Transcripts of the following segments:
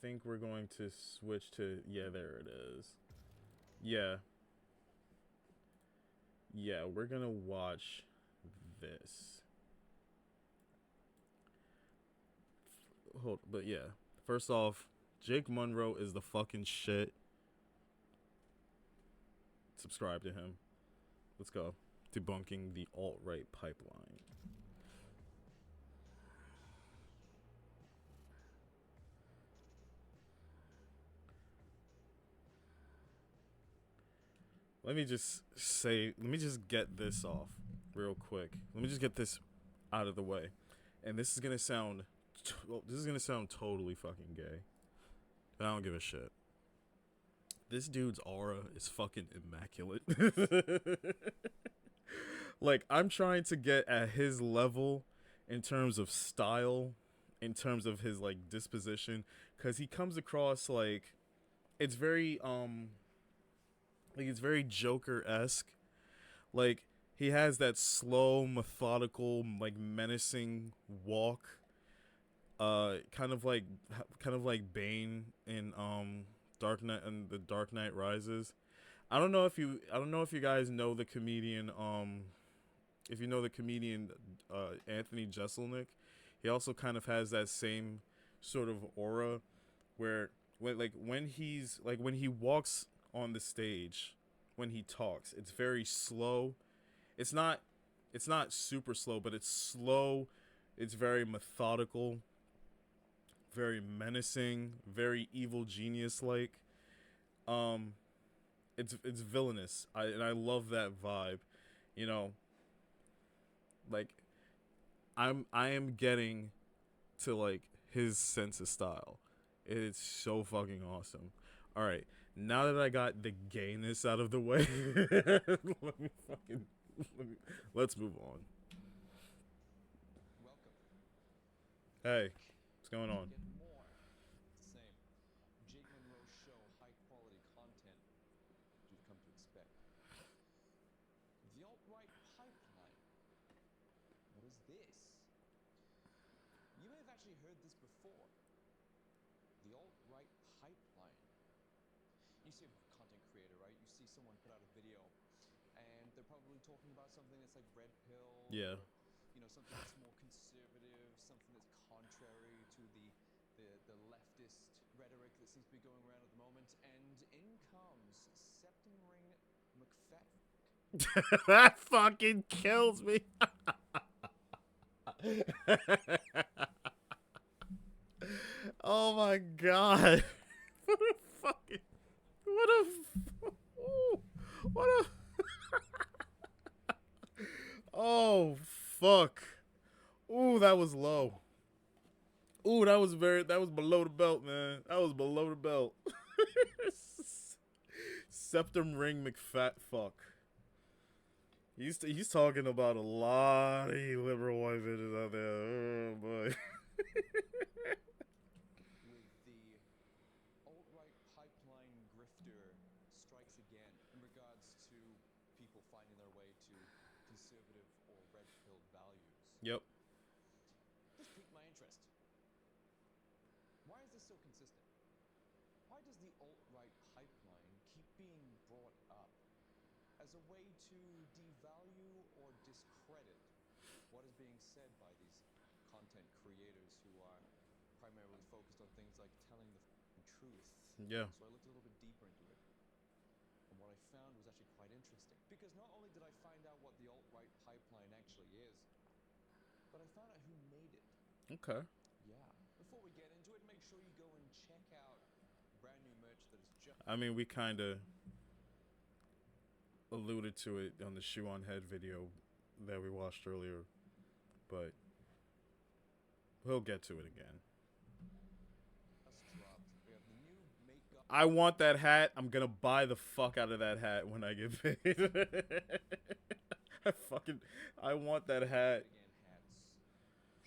think we're going to switch to, yeah, there it is. Yeah. Yeah, we're gonna watch this. Hold, but yeah. First off, Jake Monroe is the fucking shit. Subscribe to him. Let's go. Debunking the alt-right pipeline. Let me just get this off real quick. Let me just get this out of the way. And this is gonna sound, totally fucking gay. But I don't give a shit. This dude's aura is fucking immaculate. Like, I'm trying to get at his level in terms of style, in terms of his, like, disposition, because he comes across like it's very it's very Joker-esque. Like, he has that slow, methodical, like, menacing walk. Kind of like Bane in Dark Knight and the Dark Knight Rises. I don't know if you guys know the comedian if you know the comedian Anthony Jeselnik. He also kind of has that same sort of aura where when he walks on the stage, when he talks, it's very slow. It's not it's not super slow, but it's slow. It's very methodical, very menacing, very evil genius like. Um it's villainous. I love that vibe. You know, like I am getting to like his sense of style. It's so fucking awesome. All right, now that I got the gayness out of the way, let me fucking let's move on. Welcome. Hey, what's going on? Get more. Same. Jake Monroe show high quality content you've come to expect. The alt-right pipeline. What is this? You may have actually heard this before. The alt-right pipeline. You see a content creator, right? You see someone put out a video and they're probably talking about something that's like red pill Yeah. or something that's more conservative, something that's contrary to the leftist rhetoric that seems to be going around at the moment, and in comes Septum Ring McFadden. That fucking kills me. Oh my god. What a fucking what a ooh, what a oh fuck. Ooh, that was low. Ooh, that was below the belt, man. That was below the belt. Septum ring McFat fuck. He's talking about a lot of liberal white bitches out there. Oh boy. With the alt-right pipeline grifter strikes again in regards to people finding their way to conservative or red-pilled values. Yep. This piqued my interest. Why is this so consistent? Why does the alt-right pipeline keep being brought up as a way to devalue or discredit what is being said by these content creators who are primarily focused on things like telling the truth? Yeah. So I looked a little bit deeper into it. And what I found was actually quite interesting. Because not only did I find out what the alt-right pipeline actually is, but I found out who made it. Okay. Yeah. Before we get into it, make sure you go and check out brand new merch that is just... I mean, we kind of alluded to it on the shoe on head video that we watched earlier, but we'll get to it again. dropped. We have the new makeup. I want that hat. I'm gonna buy the fuck out of that hat when I get paid. I want that hat. Again, hats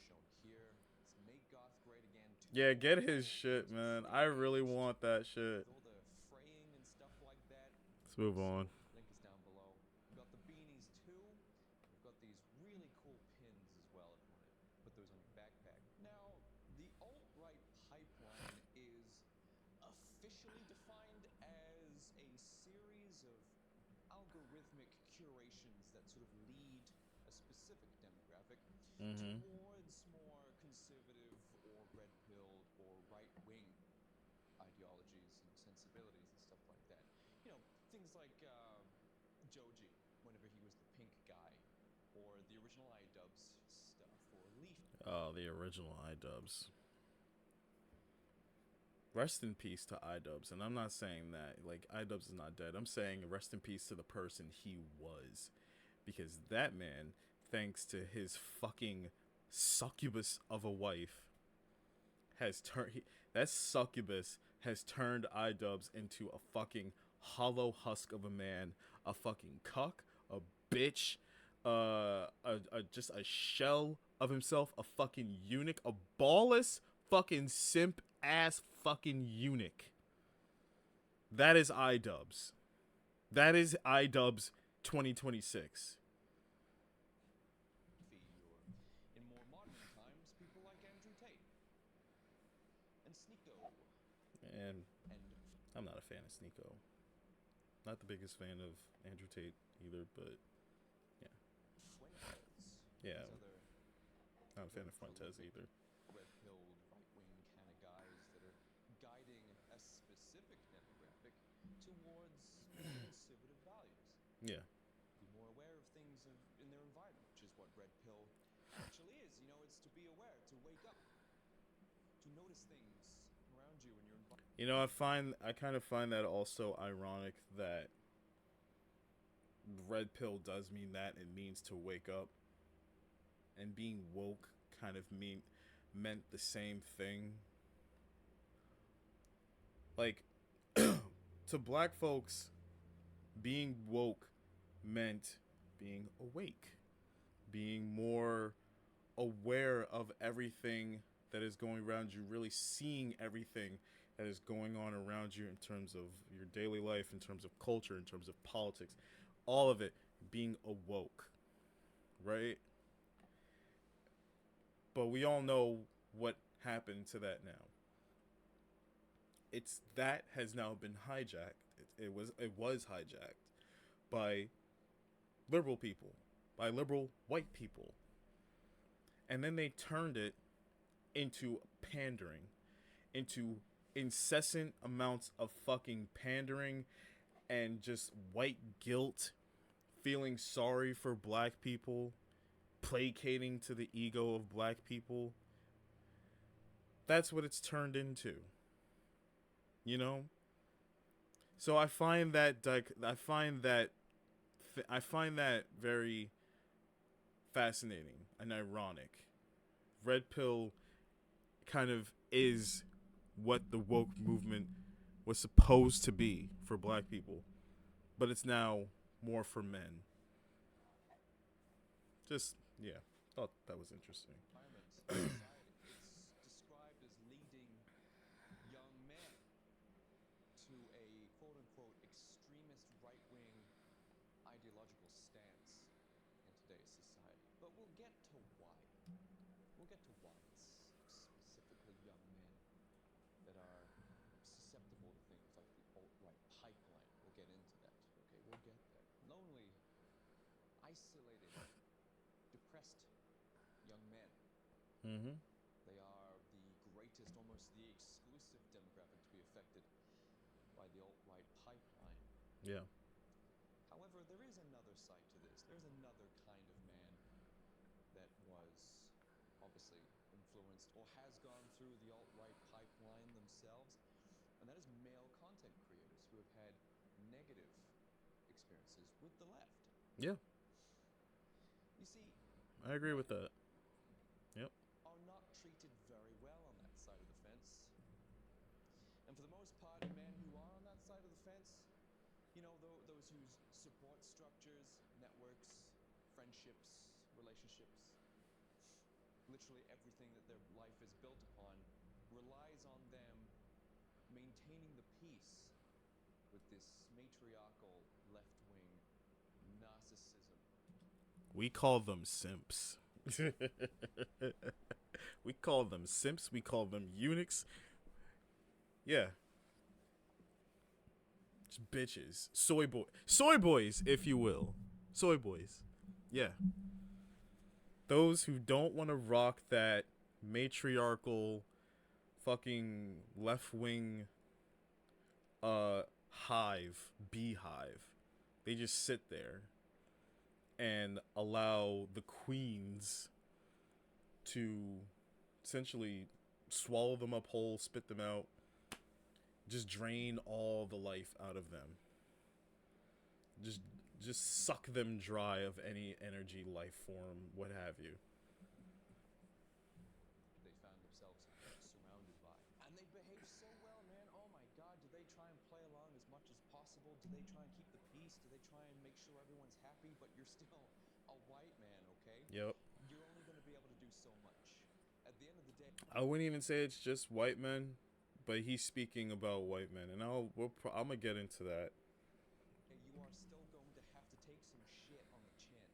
shown here. It's Make Goth Great Again 2.0. Yeah, get his shit, man. I really want that shit. With all the fraying and stuff like that. Let's move on. Link is down below. We've got the beanies too. We've got these really cool pins as well if you want to put those on your backpack. Now, the alt-right pipeline is officially defined as a series of algorithmic curations that sort of lead a specific demographic Mm-hmm. towards more conservative or red-pilled or right-wing ideologies and sensibilities and stuff like that. You know, things like Joji, whenever he was the pink guy, or the original iDubbbz stuff, or Leaf. Oh, the original iDubbbz. Rest in peace to iDubbbz, and I'm not saying that like iDubbbz is not dead. I'm saying rest in peace to the person he was, because that man, thanks to his fucking succubus of a wife, has turned that succubus has turned iDubbbz into a fucking hollow husk of a man, a fucking cuck, a bitch, just a shell of himself, a fucking eunuch, a ballless fucking simp ass fucking eunuch. That is iDubbbz. That is iDubbbz 2026. Or in more modern times, people like Andrew Tate and Sneeko And and I'm not a fan of Sneeko. Not the biggest fan of Andrew Tate either, but Fuentes. yeah, These other not a fan very of Fuentes prolific, either. red-pilled, right-wing kind of guys that are guiding a specific demographic towards more conservative values. Yeah. Be more aware of things in their environment, which is what red pill actually is. You know, it's to be aware, to wake up, to notice things around you in your environment. You know, I kind of find that also ironic that red pill does mean that it means to wake up, and being woke kind of meant the same thing. Like to black folks, being woke meant being awake, being more aware of everything that is going around you, really seeing everything that is going on around you in terms of your daily life, in terms of culture, in terms of politics, all of it, being awoke, right? But we all know what happened to that now. It's that has now been hijacked. It was hijacked by liberal people, by liberal white people. And then they turned it into pandering, into incessant amounts of fucking pandering and just white guilt, feeling sorry for black people, placating to the ego of black people. That's what it's turned into. You know? So I find that very fascinating and ironic. Red pill kind of is what the woke movement was supposed to be for black people, but it's now more for men. Just, yeah, thought that was interesting. Society. It's described as leading young men to a quote-unquote extremist right-wing ideological stance in today's society. But we'll get to why. We'll get to why it's specifically young men that are susceptible to things like the alt-right pipeline. We'll get into that. Okay, we'll get there. Lonely, isolated, depressed young men. Mm-hmm. They are the greatest, almost the exclusive demographic to be affected by the alt-right pipeline. Yeah. However, there is another side to this. There's another kind of man that was obviously influenced or has gone through the alt-right pipeline themselves, and that is male content creators who have had negative experiences with the left. Yeah. You see, I agree with that. Yep. are not treated very well on that side of the fence. And for the most part, men who are on that side of the fence, you know, those whose support structures, networks, friendships, relationships, literally everything that their life is built upon, relies on them maintaining the peace with this matriarchal left-wing narcissism. We call them simps. We call them simps. We call them eunuchs. Yeah. bitches, soy boys, if you will, soy boys. Yeah, those who don't want to rock that matriarchal, fucking left wing, beehive. They just sit there and allow the queens to essentially swallow them up whole, spit them out, just drain all the life out of them. Just just suck them dry of any energy, life form, what have you. They found themselves surrounded by. And they behave so well, man. Oh my God. Do they try and play along as much as possible? Do they try and keep the peace? Do they try and make sure everyone's happy? But you're still a white man, okay? Yep. You're only going to be able to do so much. At the end of the day, I wouldn't even say it's just white men, but he's speaking about white men, and I'm gonna get into that. you are still going to have to take some shit on the chin.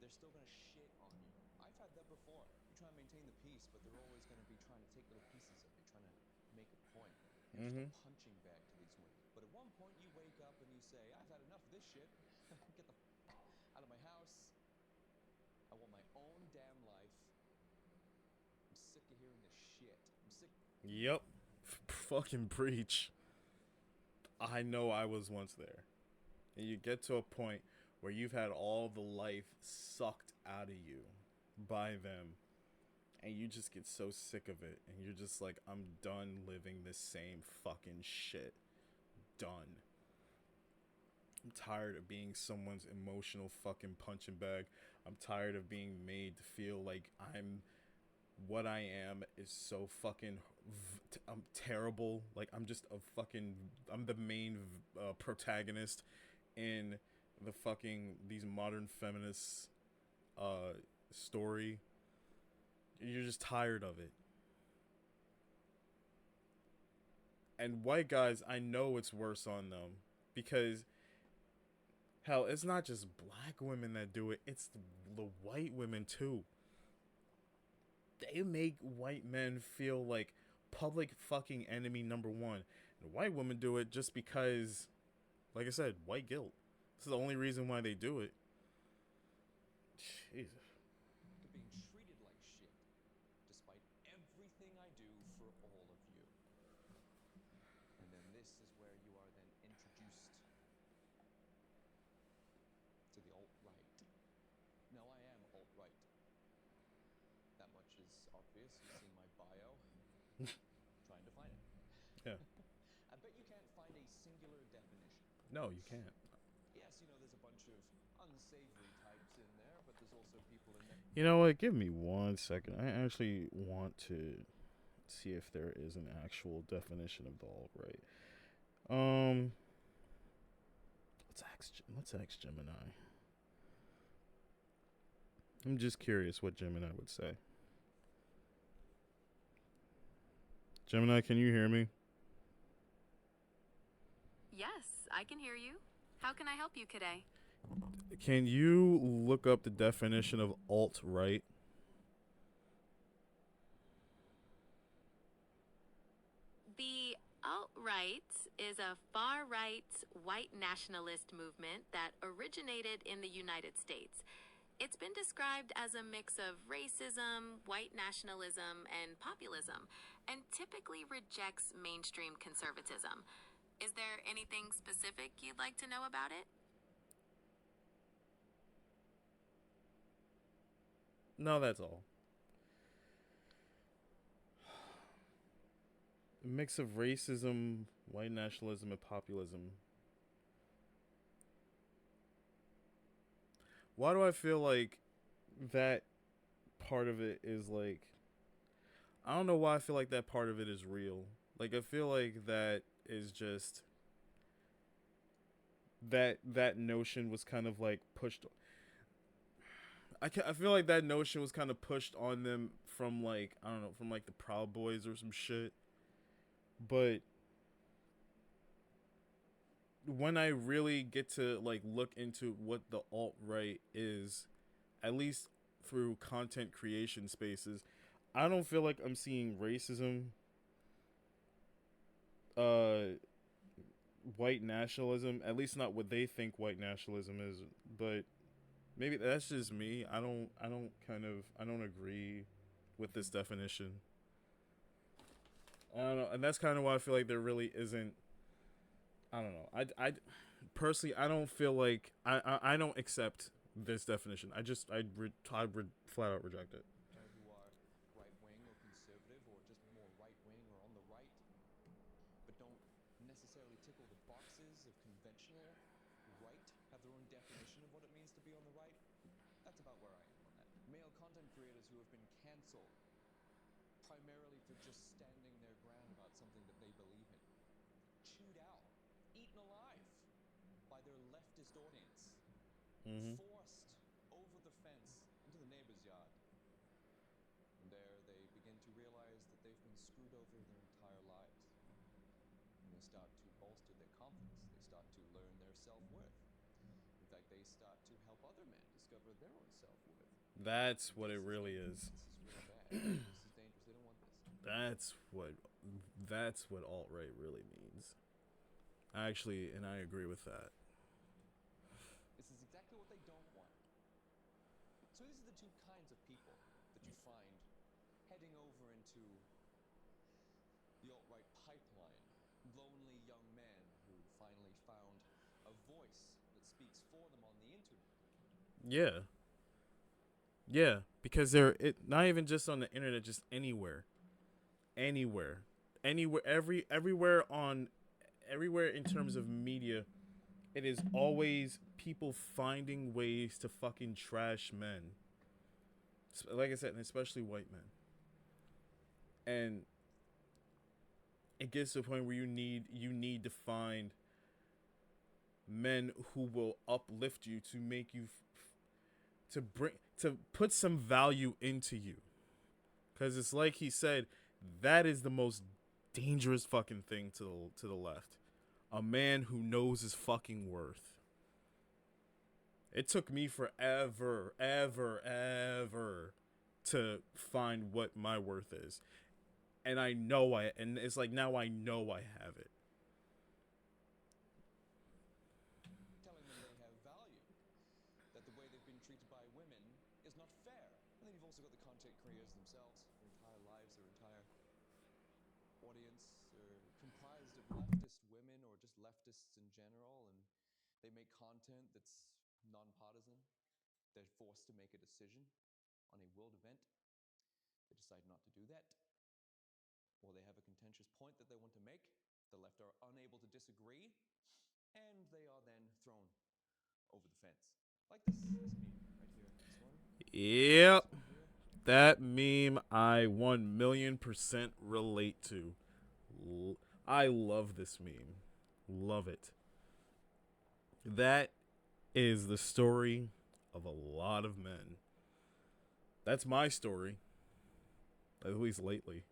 They're still going to shit on you. I've had that before. You try and maintain the peace, but they're always going to be trying to take little pieces of you, trying to make a point. You're just a punching bag to these women. But at one point, you wake up and you say, I've had enough of this shit. Get the out of my house. I want my own damn life. I'm sick of hearing this shit. I'm sick. Yep. Fucking preach. I know I was once there. And you get to a point where you've had all the life sucked out of you by them. And you just get so sick of it. And you're just like, I'm done living this same fucking shit. Done. I'm tired of being someone's emotional fucking punching bag. I'm tired of being made to feel like what I am is so fucking I'm terrible. Like I'm the main protagonist in the fucking these modern feminists story. You're just tired of it. And white guys, I know it's worse on them because hell, it's not just black women that do it, it's the white women too. They make white men feel like public fucking enemy number one. And white women do it just because, like I said, white guilt. This is the only reason why they do it. Jesus. To being treated like shit, despite everything I do for all of you. And then this is where you are then introduced to the alt-right. No, I am alt-right. That much is obvious. You've seen my bio. Trying to find it. Yeah. I bet you can't find a singular definition. No, you can't. Yes, there's a bunch of unsavory types in there, but there's also people in there. You know what? Give me 1 second. I actually want to see if there is an actual definition of the alt-right. Let's ask Gemini. I'm just curious what Gemini would say. Gemini, can you hear me? Yes, I can hear you. How can I help you today? Can you look up the definition of alt-right? The alt-right is a far-right white nationalist movement that originated in the United States. It's been described as a mix of racism, white nationalism, and populism, and typically rejects mainstream conservatism. Is there anything specific you'd like to know about it? No, that's all. A mix of racism, white nationalism, and populism. Why do I feel like that part of it is like... I don't know why I feel like that part of it is real. Like, I feel like that is just... That notion was kind of like pushed... I feel like that notion was kind of pushed on them from like, I don't know, from like the Proud Boys or some shit. But when I really get to like look into what the alt-right is, at least through content creation spaces, I don't feel like I'm seeing racism white nationalism, at least not what they think white nationalism is, but maybe that's just me. I don't agree with this definition. I don't know, and that's kind of why I feel like there really isn't. I don't know. I personally, I don't feel like I don't accept this definition. Flat out reject it. Who are right wing or conservative or just more right wing or on the right, but don't necessarily tickle the boxes of conventional right, have their own definition of what it means to be on the right. That's about where I am on that. Male content creators who have been canceled primarily for just standing their ground about something that they believe in. Chewed out, eaten alive by their leftist audience. Mm-hmm. Forced over the fence into the neighbor's yard. And there they begin to realize that they've been screwed over their entire lives. And they start to bolster their confidence. They start to learn their self-worth. In fact, they start to help other men discover their own self-worth. That's what it really is. This is really bad. This is dangerous. They don't want this. That's what alt right really means. Actually, and I agree with that. This is exactly what they don't want. So these are the two kinds of people that you find heading over into the alt-right pipeline. Lonely young men who finally found a voice that speaks for them on the internet. Yeah. Yeah, because they're not even just on the internet, just anywhere. Anywhere. Everywhere in terms of media, it is always people finding ways to fucking trash men. Like I said, and especially white men. And it gets to a point where you need to find men who will uplift you to make you to put some value into you. Cuz it's like he said, that is the most dangerous fucking thing to the left. A man who knows his fucking worth. It took me forever to find what my worth is. And it's like now I know I have it. Telling them they have value, that the way they've been treated by women is not fair. And then you've also got the content creators themselves. Their entire lives, their entire audience are comprised of leftist women or just leftists in general, and they make content that's nonpartisan. They're forced to make a decision on a world event. They decide not to do that. Or they have a contentious point that they want to make. The left are unable to disagree, and they are then thrown over the fence. Like this meme right here. This one. Yep. This one here. That meme I 1,000,000% relate to. I love this meme. Love it. That is the story of a lot of men. That's my story. At least lately.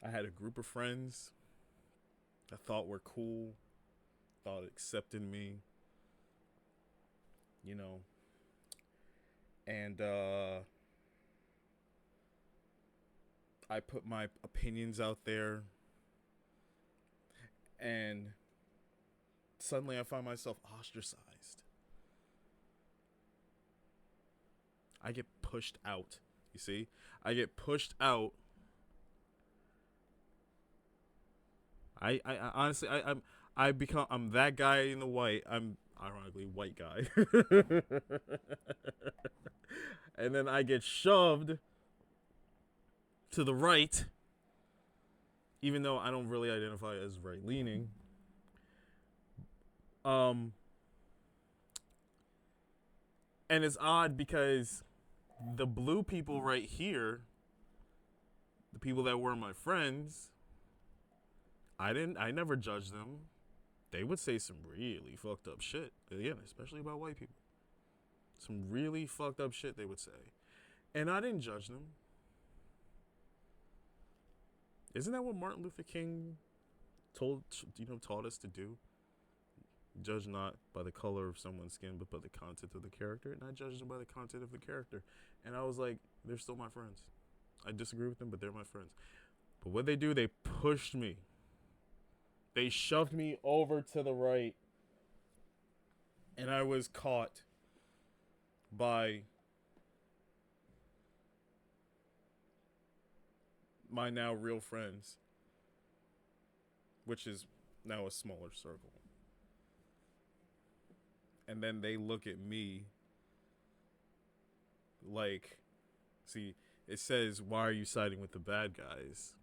I had a group of friends I thought were cool, thought accepted me, you know. And I put my opinions out there, and suddenly I find myself ostracized. I get pushed out. You see? I get pushed out. I honestly I'm that guy in the white. I'm ironically white guy. And then I get shoved to the right, even though I don't really identify as right leaning. And it's odd because the blue people right here, the people that were my friends, I never judged them. They would say some really fucked up shit. Again, especially about white people. Some really fucked up shit they would say. And I didn't judge them. Isn't that what Martin Luther King taught us to do? Judge not by the color of someone's skin, but by the content of the character. And I judged them by the content of the character. And I was like, they're still my friends. I disagree with them, but they're my friends. But what they do, they pushed me. They shoved me over to the right, and I was caught by my now real friends, which is now a smaller circle. And then they look at me like, see, it says, why are you siding with the bad guys?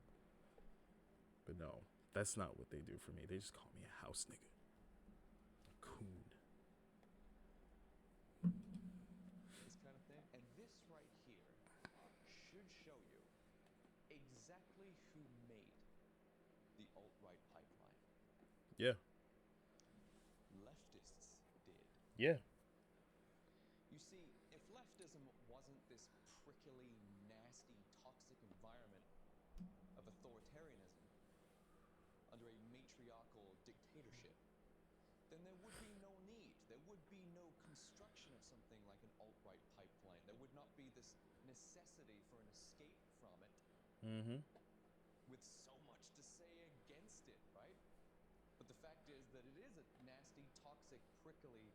But no, that's not what they do for me. They just call me a house nigga. Coon. This kind of thing. And this right here should show you exactly who made the alt-right pipeline. Yeah. Leftists did. Yeah. You see, if leftism wasn't this prickly, nasty, toxic environment of authoritarianism under a matriarchal dictatorship, then there would be no need. There would be no construction of something like an alt-right pipeline. There would not be this necessity for an escape from it Mm-hmm. with so much to say against it, right? But the fact is that it is a nasty, toxic, prickly,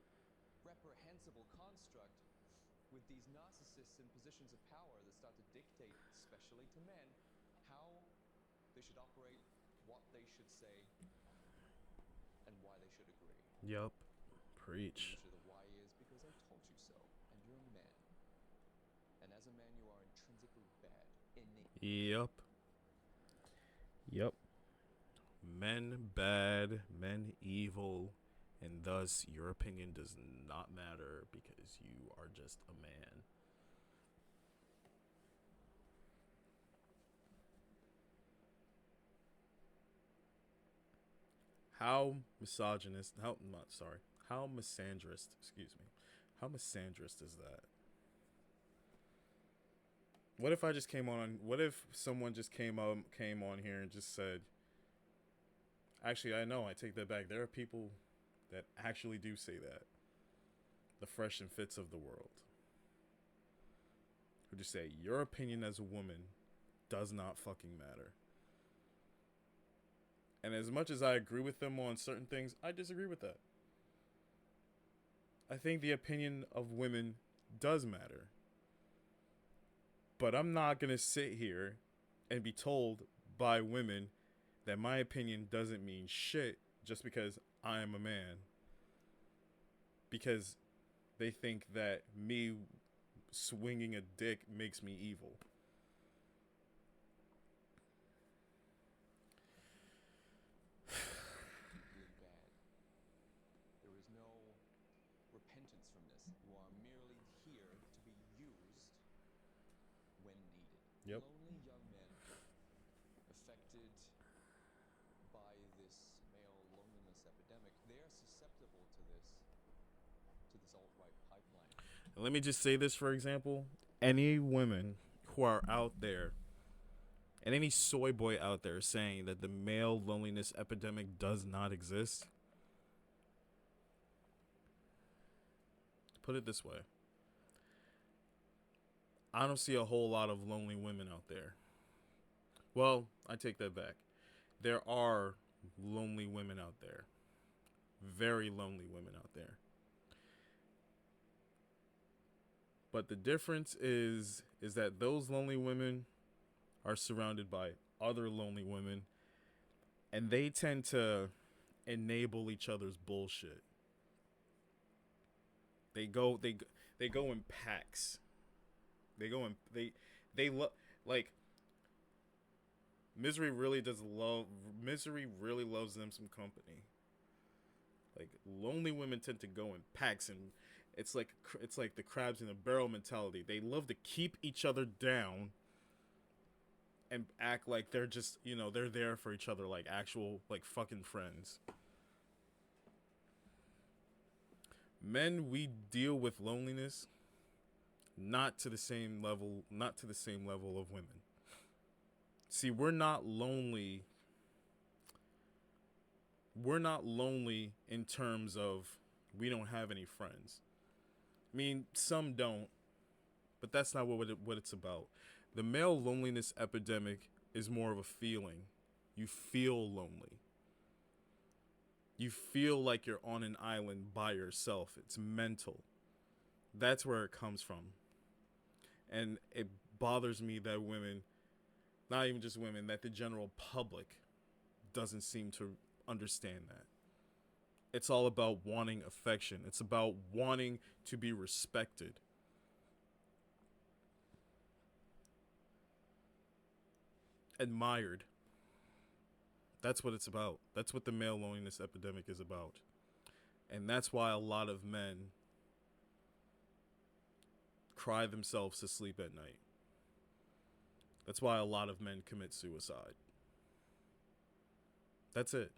reprehensible construct with these narcissists in positions of power that start to dictate, especially to men, how they should operate, what they should say, and why they should agree. Yup. And Preach. usually the why is because I told you so, and you're a man. And as a man, you are intrinsically bad, innately. Yup. Yup. Men bad, men evil, and thus your opinion does not matter because you are just a man. How misogynist, how misandrist, excuse me. How misandrist is that? What if I just what if someone just came on here and just said, actually, I know, I take that back. There are people that actually do say that. The Fresh and Fits of the world. Who just say, your opinion as a woman does not fucking matter. And as much as I agree with them on certain things, I disagree with that. I think the opinion of women does matter. But I'm not going to sit here and be told by women that my opinion doesn't mean shit just because I am a man. Because they think that me swinging a dick makes me evil. Deeply bad. There is no repentance from this. You are merely here to be used when needed. Yep. Lonely young men affected by this male loneliness epidemic, they are susceptible to this alt-right pipeline. And let me just say this, for example. Any women who are out there, and any soy boy out there saying that the male loneliness epidemic does not exist, put it this way. I don't see a whole lot of lonely women out there. Well, I take that back. There are lonely women out there. Very lonely women out there. But the difference is that those lonely women are surrounded by other lonely women, and they tend to enable each other's bullshit. They go in packs. They love, like, Misery really loves them some company. Like, lonely women tend to go in packs, and it's like the crabs in a barrel mentality. They love to keep each other down and act like they're just, they're there for each other, like actual, like, fucking friends. Men, we deal with loneliness not to the same level of women. See, we're not lonely in terms of we don't have any friends. I mean, some don't, but that's not what it's about. The male loneliness epidemic is more of a feeling. You feel lonely. You feel like you're on an island by yourself. It's mental. That's where it comes from. And it bothers me that women, not even just women, that the general public doesn't seem to understand that. It's all about wanting affection. It's about wanting to be respected. Admired. That's what it's about. That's what the male loneliness epidemic is about. And that's why a lot of men cry themselves to sleep at night. That's why a lot of men commit suicide. That's it.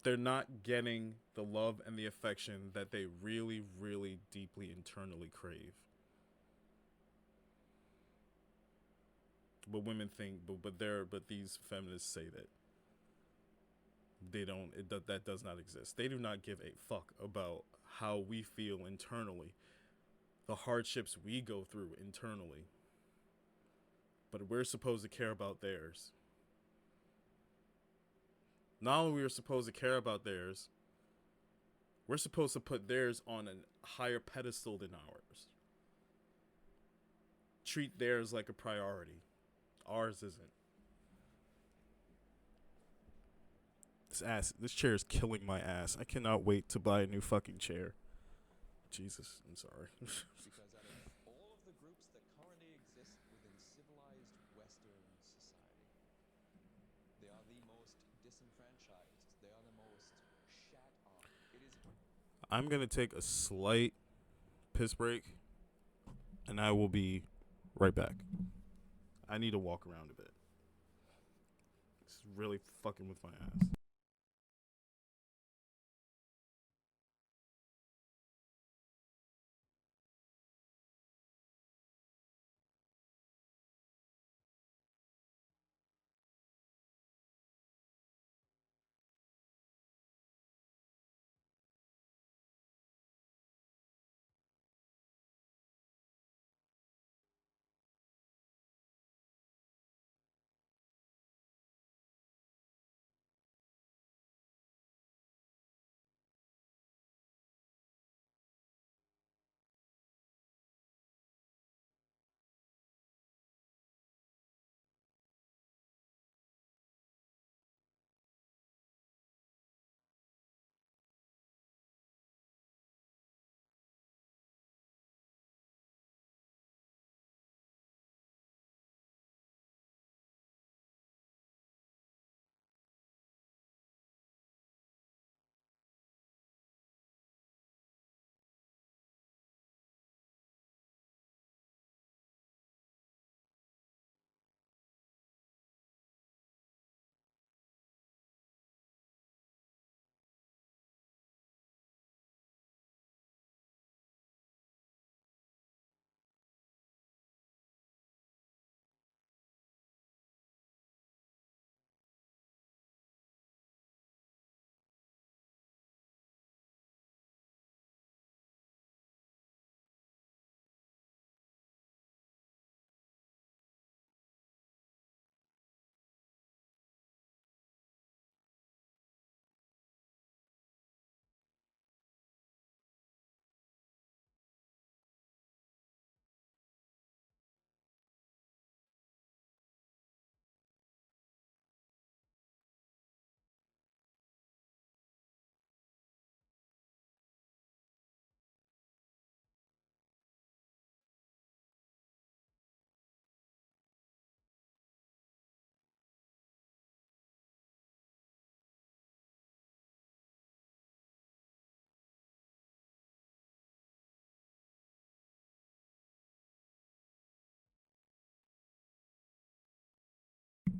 They're not getting the love and the affection that they really, really deeply internally crave. But women think, but these feminists say that they don't. That does not exist. They do not give a fuck about how we feel internally, the hardships we go through internally. But we're supposed to care about theirs. Not only are we supposed to care about theirs, we're supposed to put theirs on a higher pedestal than ours. Treat theirs like a priority. Ours isn't. This chair is killing my ass. I cannot wait to buy a new fucking chair. Jesus, I'm sorry. Because out of all of the groups that currently exist within civilized Western society, they are the most disenfranchised. They are the most shat on. It is. I'm going to take a slight piss break, and I will be right back. I need to walk around a bit. It's really fucking with my ass.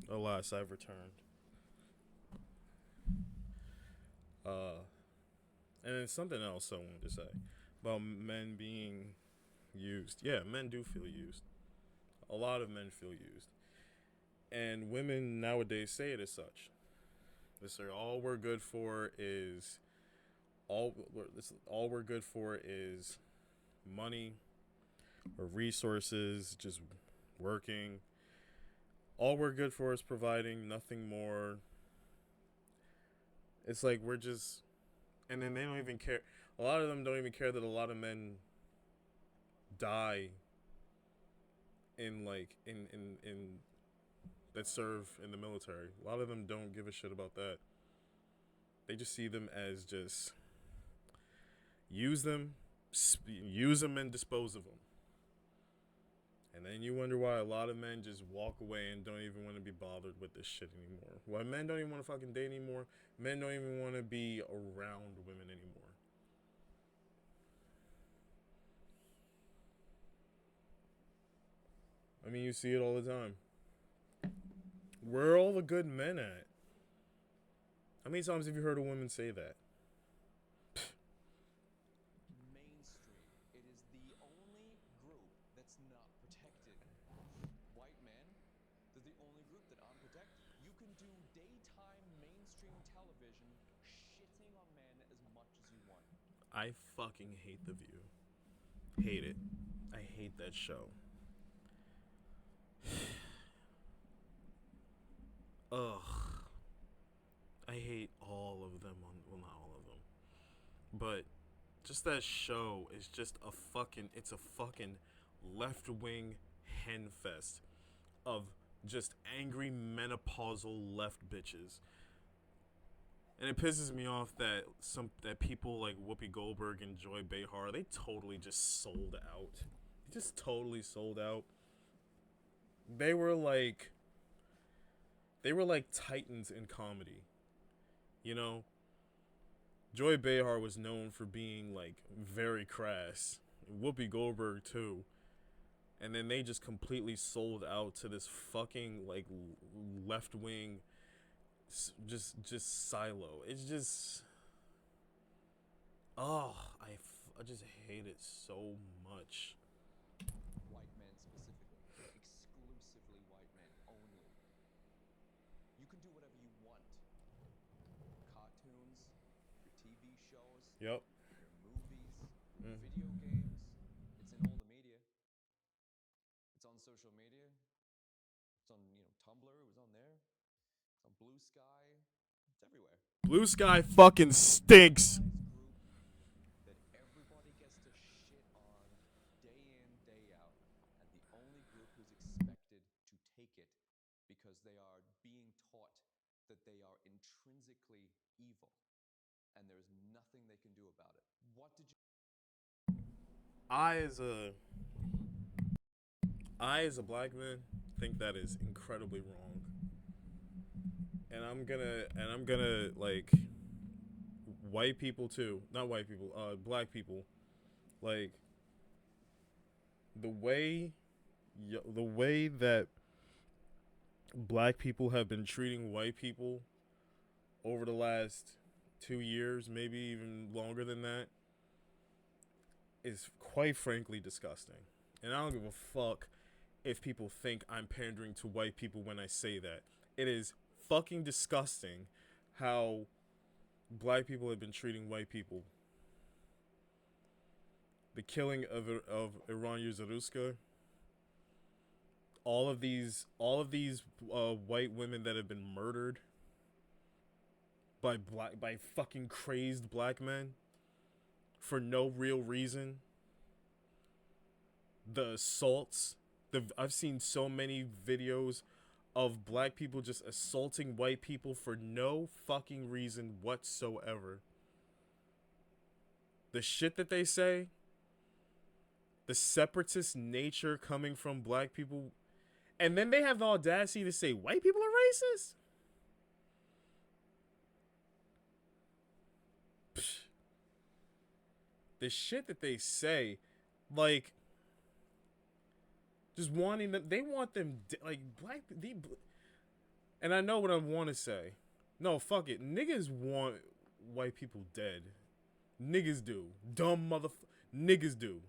Alas, I've returned. Uh, and then something else I wanted to say about men being used. Yeah, men do feel used. A lot of men feel used. And women nowadays say it as such. They say all we're good for is all we're good for is money or resources, just working. All we're good for is providing, nothing more. It's like we're just, and then they don't even care. A lot of them don't even care that a lot of men die in like in that serve in the military. A lot of them don't give a shit about that. They just see them as just use them, use them and dispose of them. And then you wonder why a lot of men just walk away and don't even want to be bothered with this shit anymore. Why men don't even want to fucking date anymore. Men don't even want to be around women anymore. I mean, you see it all the time. Where are all the good men at? How many times have you heard a woman say that? Mainstream. It is the only group that's not protected. White men, they're the only group that aren't protected. You can do daytime mainstream television shitting on men as much as you want. I fucking hate The View. Hate it. I hate that show. Ugh. I hate all of them. Well, not all of them. But just that show is just it's a fucking left-wing hen fest of just angry menopausal left bitches. And it pisses me off that people like Whoopi Goldberg and Joy Behar, they totally just sold out. They just totally sold out. They were like titans in comedy. You know? Joy Behar was known for being like very crass. Whoopi Goldberg too. And then they just completely sold out to this fucking like left wing just silo. It's just I just hate it so much. White men specifically. Exclusively white men only. You can do whatever you want. Cartoons, your TV shows, Yep. your movies, video games. It's in all the media. It's on social media. It's on, Tumblr. It was on there. It's on Blue Sky. It's everywhere. Blue Sky fucking stinks. Group that everybody gets to shit on day in, day out, and the only group who's expected to take it because they are being taught that they are intrinsically evil, and there's nothing they can do about it. What did you? I as a black man think that is incredibly wrong. And I'm gonna like white people too. Not white people, black people. Like the way that black people have been treating white people over the last 2 years, maybe even longer than that, is quite frankly disgusting. And I don't give a fuck if people think I'm pandering to white people when I say that. It is fucking disgusting how black people have been treating white people. The killing of Iran Yuzaruska. All of these white women that have been murdered by fucking crazed black men for no real reason. The assaults. I've seen so many videos of black people just assaulting white people for no fucking reason whatsoever. The shit that they say, the separatist nature coming from black people, and then they have the audacity to say white people are racist? Psh. The shit that they say, like, just wanting them, they want them, like, and I know what I want to say. No, fuck it. Niggas want white people dead. Niggas do. Dumb niggas do.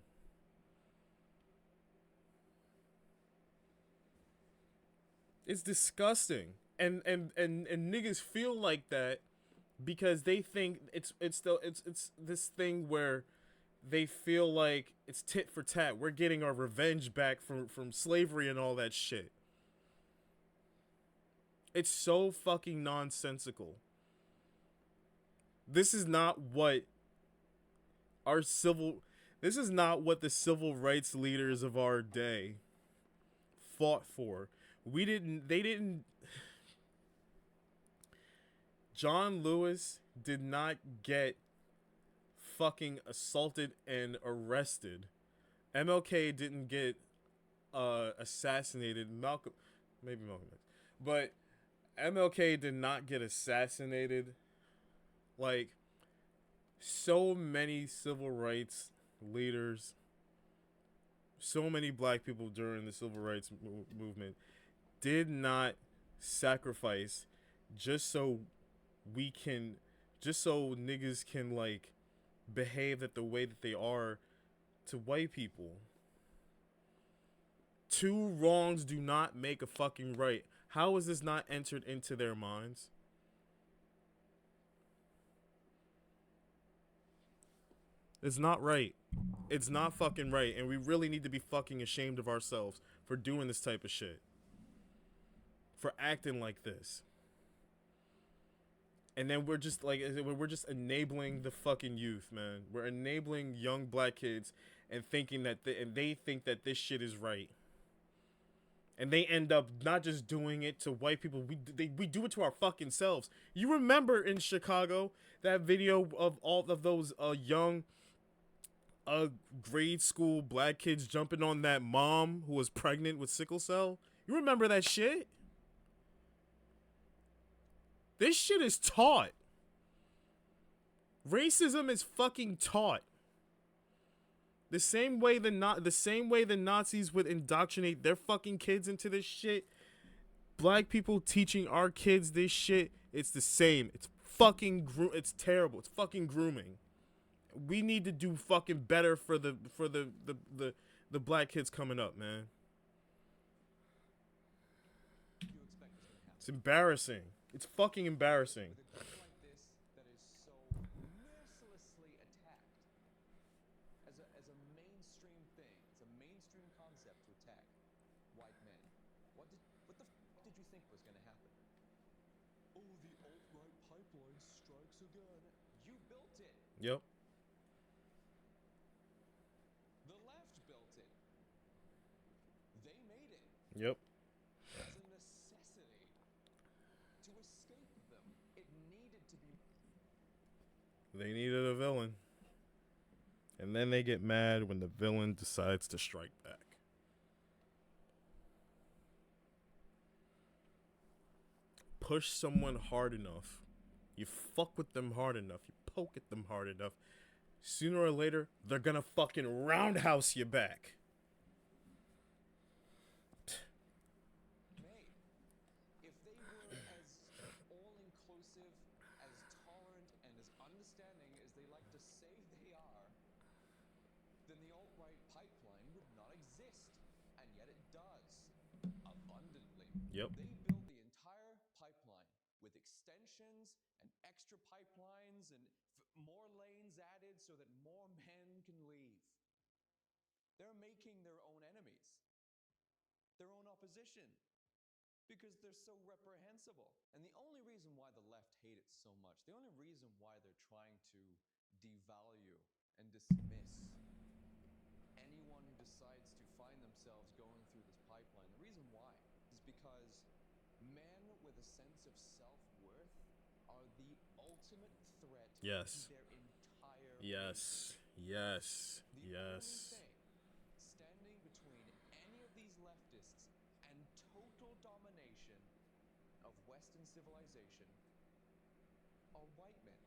It's disgusting. And niggas feel like that because they think it's this thing where they feel like it's tit for tat. We're getting our revenge back from slavery and all that shit. It's so fucking nonsensical. This is not what our civil this is not what the civil rights leaders of our day fought for. We didn't they didn't John Lewis did not get fucking assaulted and arrested. MLK didn't get assassinated. Maybe Malcolm X. But MLK did not get assassinated. Like, so many civil rights leaders, so many black people during the civil rights movement did not sacrifice just so we can, just so niggas can, like, behave that the way that they are to white people. Two wrongs do not make a fucking right. How is this not entered into their minds? It's not right. It's not fucking right. And we really need to be fucking ashamed of ourselves for doing this type of shit. For acting like this. And then we're just enabling the fucking youth, man. We're enabling young black kids and thinking that they think that this shit is right. And they end up not just doing it to white people, we do it to our fucking selves. You remember in Chicago that video of all of those young grade school black kids jumping on that mom who was pregnant with sickle cell? You remember that shit? This shit is taught. Racism is fucking taught. The same way the Nazis would indoctrinate their fucking kids into this shit, black people teaching our kids this shit, it's the same. It's fucking it's terrible. It's fucking grooming. We need to do fucking better for the black kids coming up, man. It's embarrassing. It's fucking embarrassing. Yep. The left built it. They made it. Yep. As a necessity to escape them. It needed to be. They needed a villain. And then they get mad when the villain decides to strike back. Push someone hard enough. You fuck with them hard enough. You poke at them hard enough. Sooner or later, they're gonna fucking roundhouse you back. If they were as all-inclusive, as tolerant, and as understanding as they like to say they are, then the alt-right pipeline would not exist. And yet it does. Abundantly. Yep. They build the entire pipeline with extensions and extra pipelines and more lanes added so that more men can leave. They're making their own enemies, their own opposition, because they're so reprehensible. And the only reason why the left hate it so much, the only reason why they're trying to devalue and dismiss anyone who decides to find themselves going through this pipeline, the reason why is because men with a sense of self-worth are the ultimate threat Yes. to their entire Yes. Yes. Yes. only thing standing between any of these leftists and total domination of Western civilization are white men.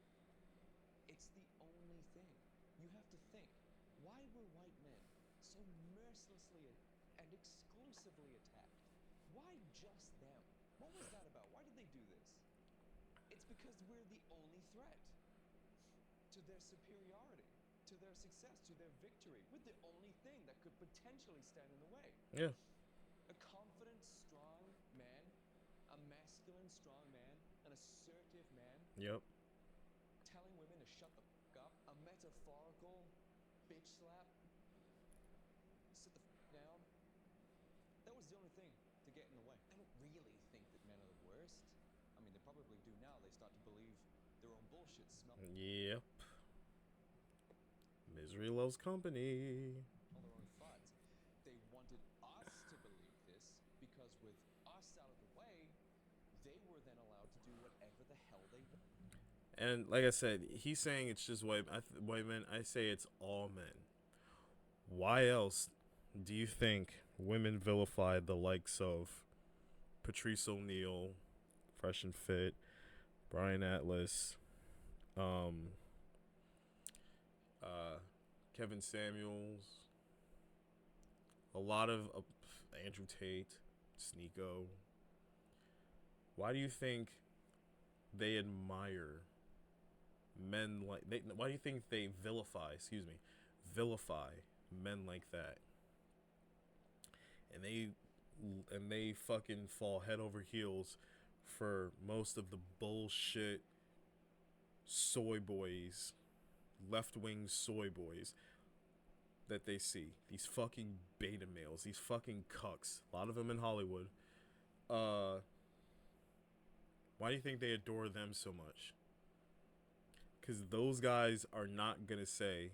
It's the only thing. You have to think, why were white men so mercilessly and exclusively attacked? Why just them? What was that about? Why did they do this? It's because we're the only threat to their superiority, to their success, to their victory. We're the only thing that could potentially stand in the way. Yeah. A confident, strong man, a masculine, strong man, an assertive man, Yep. telling women to shut the fuck up, a metaphorical bitch slap, sit the fuck down. That was the only thing to get in the way. I don't really think that men are the worst. I mean, they probably do now. They start to believe their own bullshit smell Yep. Misery loves company. their own fuds. They wanted us to believe this because with us out of the way, they were then allowed to do whatever the hell they want. And like I said, he's saying it's just white men. I say it's all men. Why else do you think women vilified the likes of Patrice O'Neal, Fresh and Fit, Brian Atlas, um, Kevin Samuels, a lot of Andrew Tate, Sneeko? Why do you think they admire men like they? Why do you think they vilify? Excuse me, vilify men like that, and they fucking fall head over heels for most of the bullshit soy boys, left wing soy boys that they see. These fucking beta males, these fucking cucks. A lot of them in Hollywood. Why do you think they adore them so much? Because those guys are not gonna say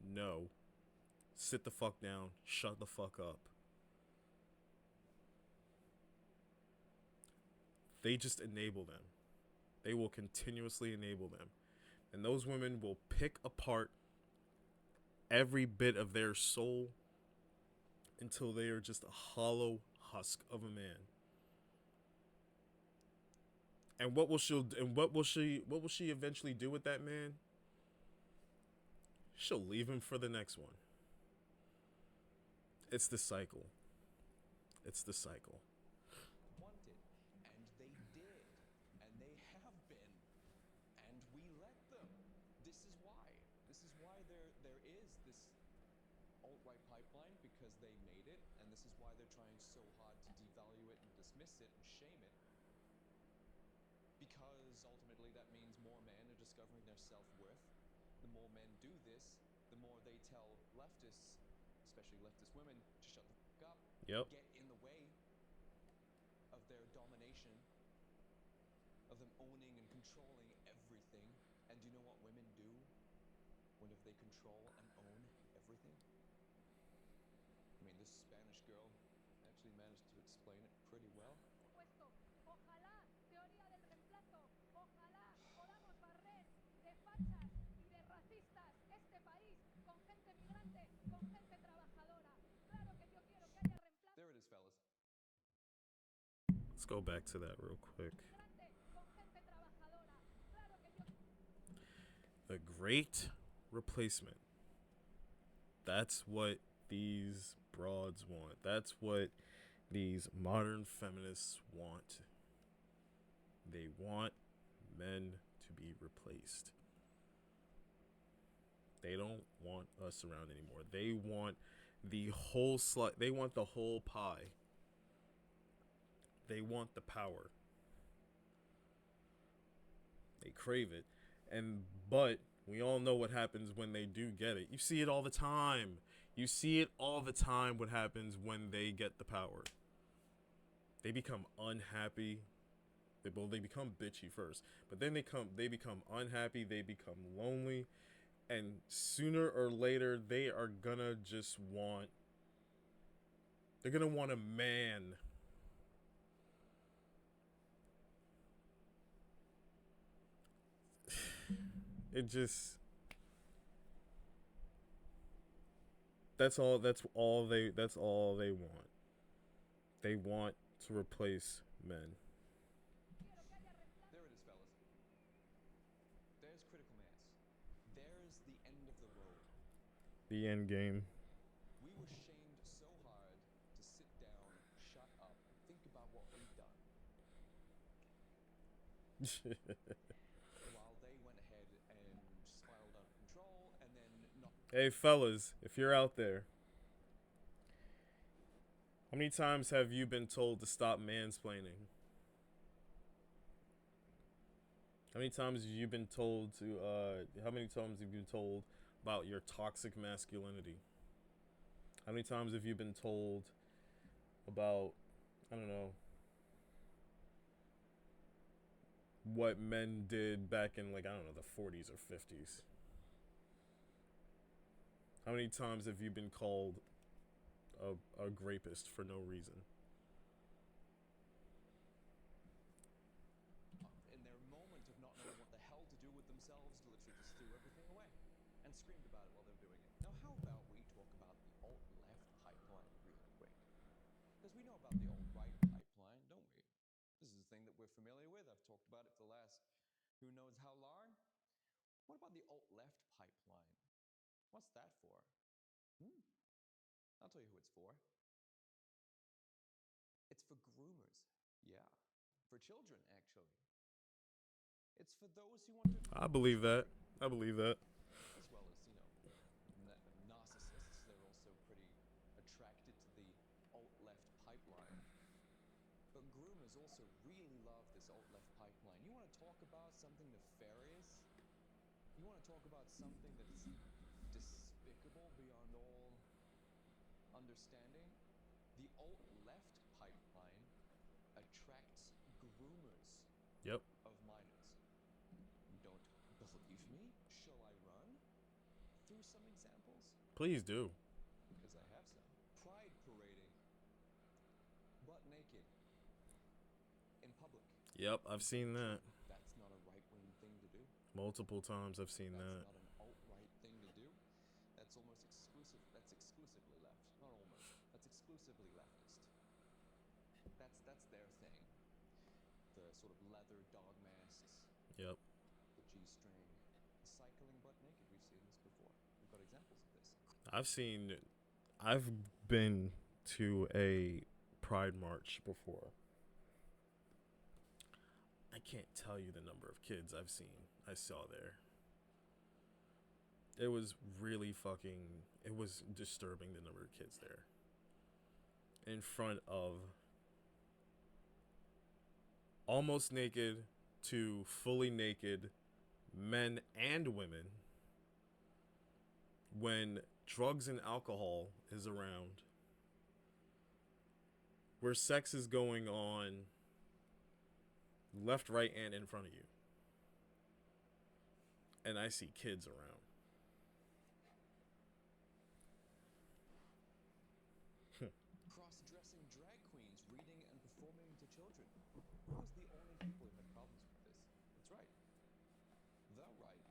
no. Sit the fuck down. Shut the fuck up. They just enable them. They will continuously enable them. And those women will pick apart every bit of their soul until they are just a hollow husk of a man. And what will she eventually do with that man? She'll leave him for the next one. It's the cycle. It's the cycle. Wanted, and they did, and they have been, and we let them. This is why. This is why there is this alt-right pipeline, because they made it, and this is why they're trying so hard to devalue it and dismiss it and shame it. Because ultimately that means more men are discovering their self-worth. The more men do this, the more they tell leftists, especially leftist women, to shut the fuck up. Yep. Get in the way of their domination, of them owning and controlling everything. And do you know what women do whenever they control and own everything? I mean, this Spanish girl actually managed to explain it pretty well. Puesto. Ojalá, teoría del reemplazo, ojalá podamos barrer de fachas y de racistas este país con gente migrante, con gente trabajadora. Claro que yo quiero que haya reemplazo There it is, fellas. Let's go back to that real quick. migrante, con gente trabajadora. Claro que yo The great replacement. That's what these broads want. That's what these modern feminists want. They want men to be replaced. They don't want us around anymore. They want the whole they want the whole pie. They want the power. They crave it. But we all know what happens when they do get it. You see it all the time. You see it all the time what happens when they get the power. They become unhappy. They become bitchy first, but then they become unhappy, they become lonely, and sooner or later they're gonna want a man. It just that's all they want. They want to replace men. quiero que haya reemplazo. There it is, fellas. There's critical mass. There's the end of the road. The end game. We were shamed so hard to sit down, shut up, think about what we've done, while they went ahead and spiraled out of control and then not. Hey fellas, if you're out there, how many times have you been told to stop mansplaining? How many times have you been told to how many times have you been told about your toxic masculinity? How many times have you been told about, I don't know, what men did back in, like, I don't know, the 40s or 50s. How many times have you been called a rapist for no reason? In their moment of not knowing what the hell to do with themselves, literally just threw everything away and screamed about it while they were doing it. Now, how about we talk about the alt-left pipeline real quick? Because we know about the alt-right pipeline, don't we? This is a thing that we're familiar with. I've talked about it for the last who knows how long. What about the alt-left pipeline? What's that for? I'll tell you who it's for. It's for groomers. Yeah. For children, actually. It's for those who want to I believe that. I believe that. as well as, narcissists. They're also pretty attracted to the alt-left pipeline. But groomers also really love this alt-left pipeline. You want to talk about something nefarious? You want to talk about something that's despicable beyond all understanding? The alt-left pipeline attracts groomers Yep. of minors. Don't believe me? Shall I run through some examples? Please do. Because I have some. Pride parading. Butt naked. In public. Yep, I've seen that. That's not a right-wing thing to do. Multiple times I've seen that. That's not an alt-right thing to do. That's almost exclusive. That's exclusively left. Not almost. That's exclusively leftist. That's their thing. The sort of leather dog masks. Yep. The G-string. Cycling butt naked. We've seen this before. We've got examples of this. I've been to a Pride March before. I can't tell you the number of kids I saw there. It was really it was disturbing, the number of kids there. In front of almost naked to fully naked men and women, when drugs and alcohol is around, where sex is going on left, right, and in front of you. And I see kids around. Cross-dressing drag queens reading and performing to children. Who was the only people who had problems with this? That's right. The right.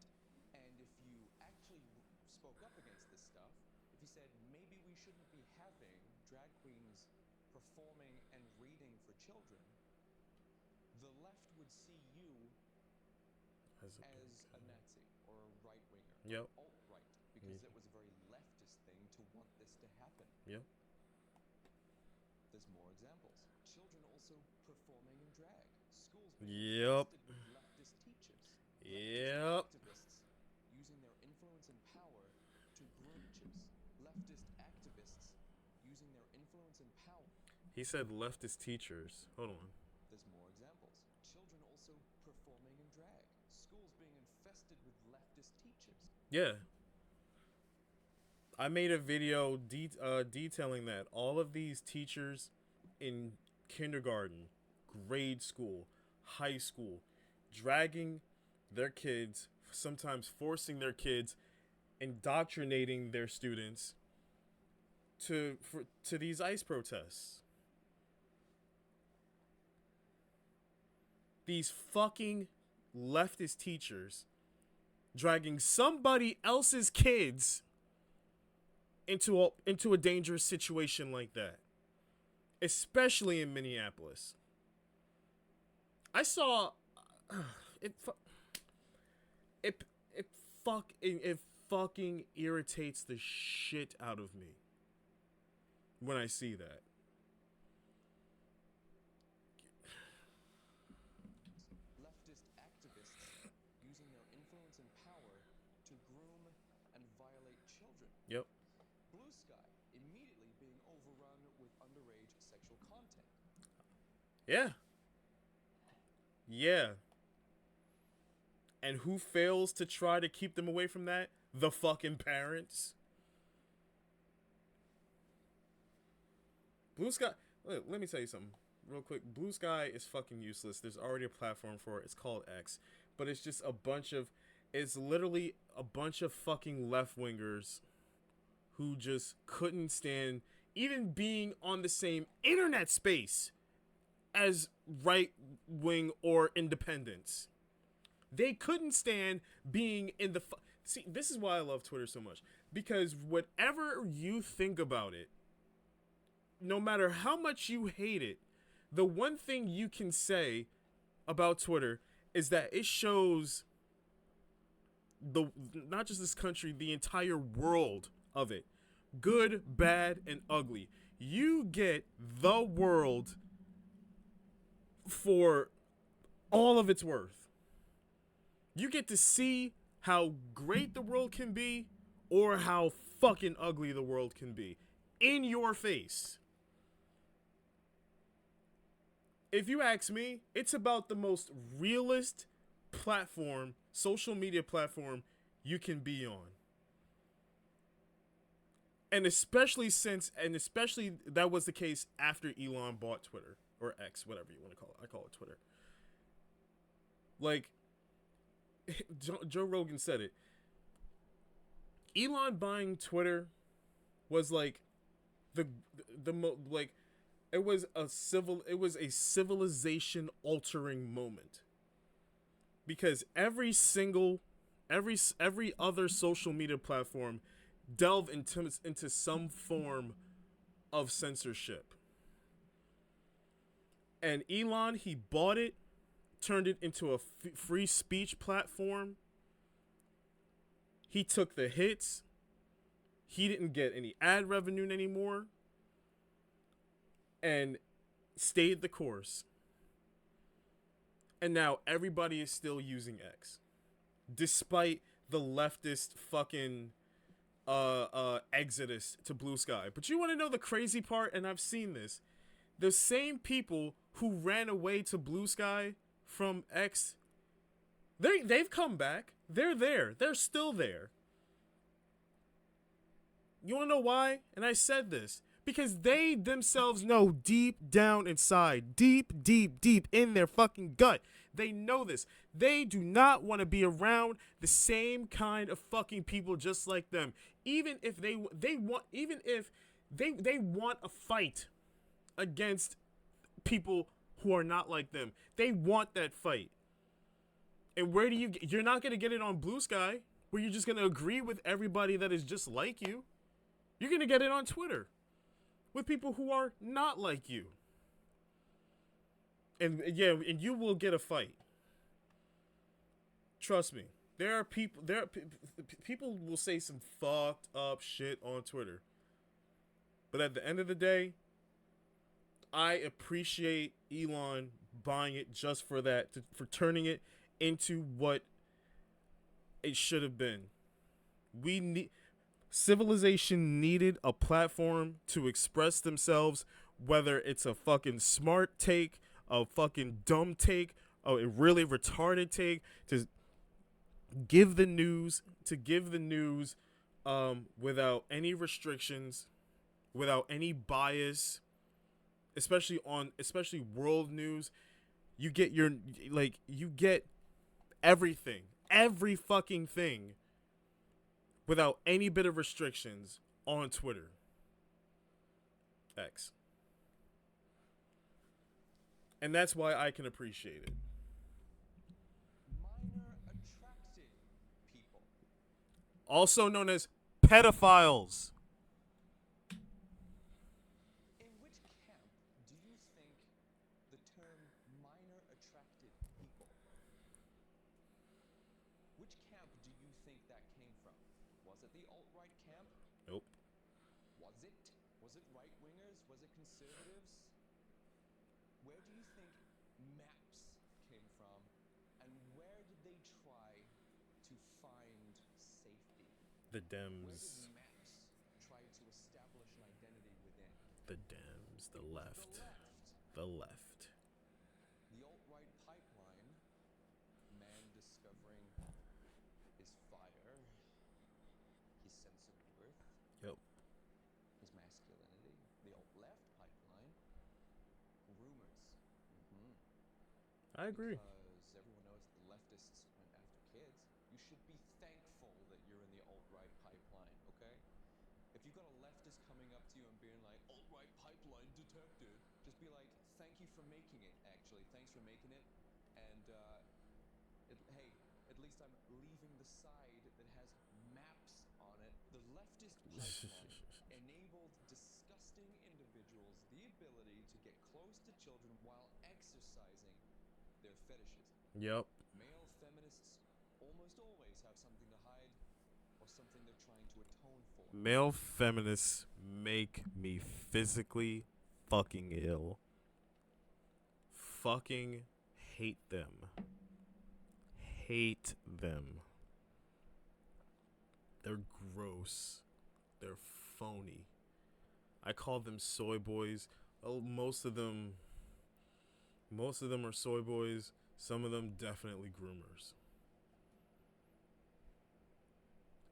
And if you actually spoke up against this stuff, if you said maybe we shouldn't be having drag queens performing and reading for children, the left would see you as a Nazi or a right-winger, Yep. alt-right, because it was a very leftist thing to want this to happen. Yep. There's more examples. Children also performing in drag. Schools being Yep. infested with leftist teachers. Yep. Activists using their influence and power to groom teachers. Leftist activists using their influence and power. He said leftist teachers. Hold on. There's more examples. Children also performing in drag. Schools being infested with leftist teachers. Yeah. I made a video detailing that. All of these teachers in kindergarten, grade school, high school, dragging their kids, sometimes forcing their kids, indoctrinating their students to these ICE protests. These fucking leftist teachers dragging somebody else's kids into a dangerous situation like that, especially in Minneapolis. I saw it fucking irritates the shit out of me when I see that. Leftist activists using their influence and power to groom and violate children. Yep. Blue Sky immediately being overrun with underage sexual content. Yeah. Yeah. And who fails to try to keep them away from that? The fucking parents. Blue Sky, let me tell you something. real quick. Blue Sky is fucking useless. There's already a platform for it. It's called X, but it's just a bunch of, it's literally a bunch of fucking left wingers who just couldn't stand even being on the same internet space as right wing or independents. They couldn't stand being in the. See, this is why I love Twitter so much, because whatever you think about it, no matter how much you hate it, the one thing you can say about Twitter is that it shows the, not just this country, the entire world of it. Good, bad, and ugly. You get the world for all of its worth. You get to see how great the world can be or how fucking ugly the world can be in your face. If you ask me, it's about the most realist platform, social media platform you can be on. And especially that was the case after Elon bought Twitter, or X, whatever you want to call it. I call it Twitter. Like, Joe Rogan said it. Elon buying Twitter was like it was a civilization altering moment, because every other social media platform delve into some form of censorship. And Elon, he bought it, turned it into a free speech platform. He took the hits. He didn't get any ad revenue anymore, and stayed the course. And now everybody is still using X, despite the leftist fucking exodus to Blue Sky. But you want to know the crazy part? And I've seen this. The same people who ran away to Blue Sky from X, they've come back. They're there. They're still there. You want to know why? And I said this because they themselves know deep down inside, deep in their fucking gut, they know this. They do not want to be around the same kind of fucking people just like them. Even if they want a fight against people who are not like them. They want that fight. And where do you're not going to get it on Blue Sky, where you're just going to agree with everybody that is just like you. You're going to get it on Twitter with people who are not like you. And yeah, and you will get a fight. Trust me. People will say some fucked up shit on Twitter. But at the end of the day, I appreciate Elon buying it just for that, for turning it into what it should have been. Civilization needed a platform to express themselves, whether it's a fucking smart take, a fucking dumb take, a really retarded take, to give the news without any restrictions, without any bias, especially world news. You get everything, every fucking thing, without any bit of restrictions on Twitter. X. And that's why I can appreciate it. Minor attracted people. Also known as pedophiles. In which camp do you think the term minor attracted people? Which camp do you think that came from? Was it the alt-right camp? Nope. Was it? Was it right-wingers? Was it conservatives? Where do you think MAPS came from? And where did they try to find safety? The Where Dems. did MAPS try to establish an identity within? The Dems. The It was left. The left. The left. The alt-right pipeline, man discovering his fire, his sense of worth, Yep. his masculinity. The alt-left pipeline, rumors, I agree. Because everyone knows the leftists went after kids. You should be thankful that you're in the alt-right pipeline, okay? If you've got a leftist coming up to you and being like, alt-right pipeline detected, just be like, thank you for making it, actually. Thanks for making it. And, hey, at least I'm leaving the side that has maps on it. The leftist pipeline enabled disgusting individuals the ability to get close to children while exercising their fetishes. Yep. Male feminists almost always have something to hide or something they're trying to atone for. Male feminists make me physically fucking ill. Fucking hate them. Hate them. They're gross. They're phony. I call them soy boys. Oh, most of them are soy boys. Some of them definitely groomers.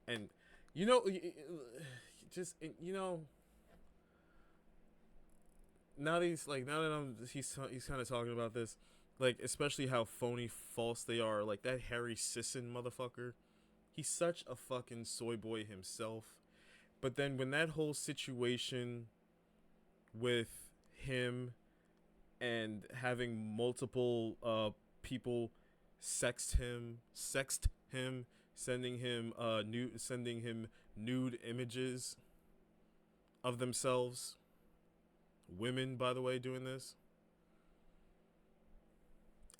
And you know, just you know, now that he's kind of talking about this, like especially how phony false they are. Like that Harry Sisson motherfucker, he's such a fucking soy boy himself. But then when that whole situation with him and having multiple people sext him, sending him nude images of themselves. Women, by the way, doing this.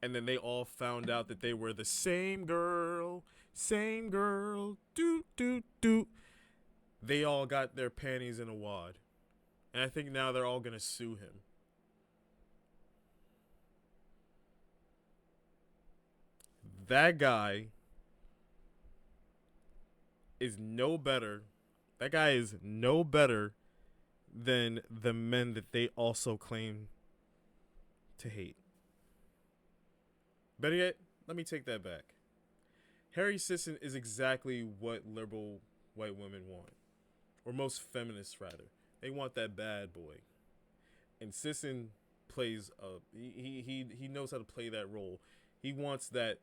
And then they all found out that they were the same girl, do. They all got their panties in a wad. And I think now they're all gonna sue him. That guy is no better. That guy is no better than the men that they also claim to hate. Better yet, let me take that back. Harry Sisson is exactly what liberal white women want. Or most feminists, rather. They want that bad boy. And Sisson plays he knows how to play that role. He wants that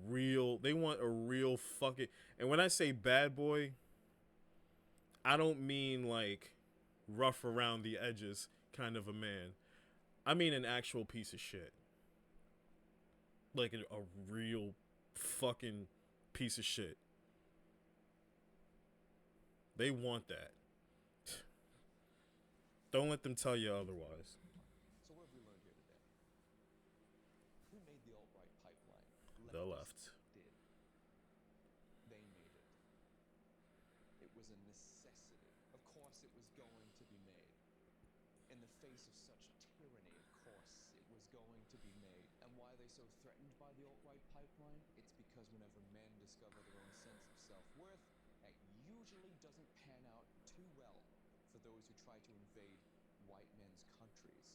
real, they want a real fucking, and when I say bad boy, I don't mean like rough around the edges kind of a man. I mean an actual piece of shit. Like a real fucking piece of shit. They want that. Don't let them tell you otherwise. So what have we learned here today? Who made the alt-right pipeline? The Leftists left. did. They made it. It was a necessity. Of course it was going to be made. In the face of such tyranny, of course it was going to be made. And why are they so threatened by the alt-right pipeline? It's because whenever men discover their own sense of self-worth, that usually doesn't pan out too well for those who try to invade white men's countries.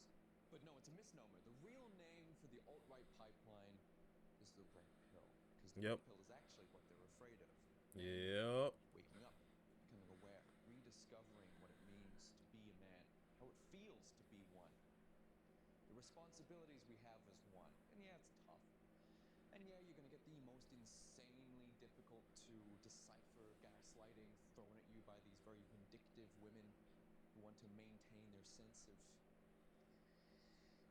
But no, it's a misnomer. The real name for the alt-right pipeline is the red pill. Because the Yep. red pill is actually what they're afraid of. Yep. Waking up, becoming aware, rediscovering what it means to be a man, how it feels to be one, the responsibilities we have as one. And yeah, it's tough. And yeah, you're going to get the most insanely difficult to decipher gaslighting thrown at you by these very vindictive women who want to maintain their sense of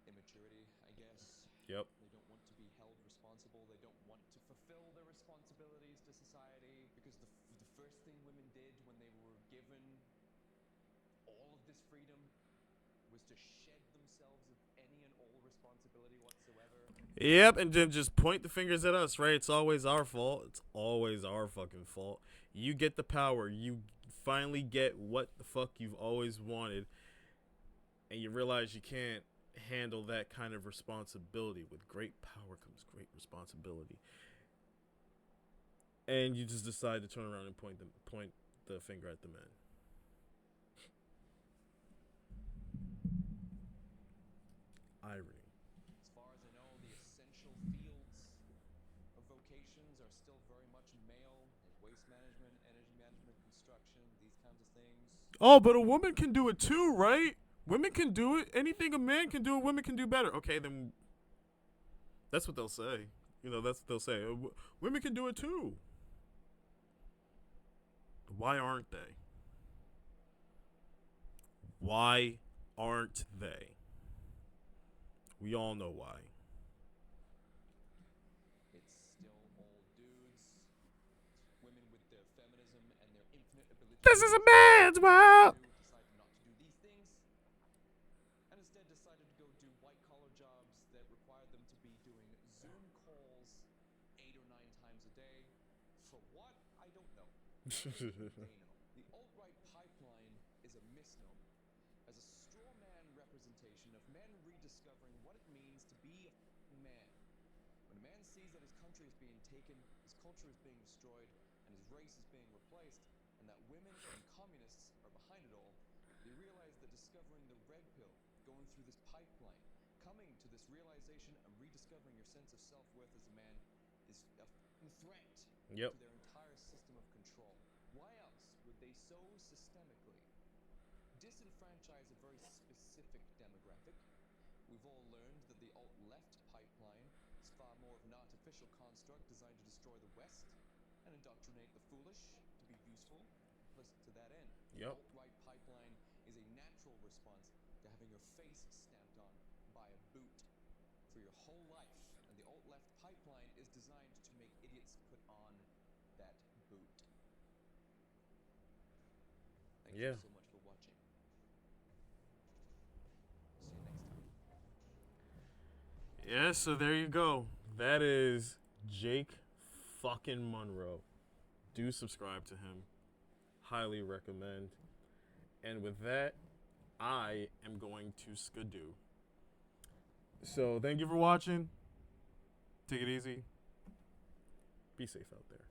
immaturity, I guess. Yep. They don't want to be held responsible. They don't want to fulfill their responsibilities to society, because the first thing women did when they were given all of this freedom was to shed themselves of any and all responsibility whatsoever. Yep, and then just point the fingers at us, right? It's always our fault. It's always our fucking fault. You get the power. You finally get what the fuck you've always wanted. And you realize you can't handle that kind of responsibility. With great power comes great responsibility. And you just decide to turn around and point the finger at the men. Irony. As far as I know, the essential fields of vocations are still very much male, like waste management, energy management, construction, these kinds of things. Oh, but a woman can do it too, right? Women can do it. Anything a man can do, a woman can do better. Okay, then That's what they'll say. That's what they'll say. Women can do it too. Why aren't they? Why aren't they? We all know why. It's still all dudes. Women with their feminism and their infinite ability. This is a man's world. Decided not to do these things, and instead decided to go do white-collar jobs that required them to be doing Zoom calls 8 or 9 times a day. For what? I don't know. They know. The alt-right pipeline is a misnomer, as a straw man representation of men rediscovering what it means to be a man. When a man sees that his country is being taken, his culture is being destroyed, and his race is being replaced, and that women and communists are behind it all, they realize that discovering the red pill, going through this pipeline, coming to this realization and rediscovering your sense of self-worth as a man is a threat Yep. to their entire system of control. Why else would they so systemically disenfranchise a very specific demographic? We've all learned that the alt-left pipeline is far more of an artificial construct designed to destroy the West and indoctrinate the foolish to be useful and complicit to that end. The Yep. alt-right pipeline is a natural response to having your face stamped on by a boot for your whole life, and the alt-left pipeline is designed to make idiots put on that boot. Thank Yeah. you so much for watching. See you next time. Yeah, so there you go. That is Jake fucking Monroe. Do subscribe to him. Highly recommend. And with that, I am going to skidoo. So thank you for watching. Take it easy. Be safe out there.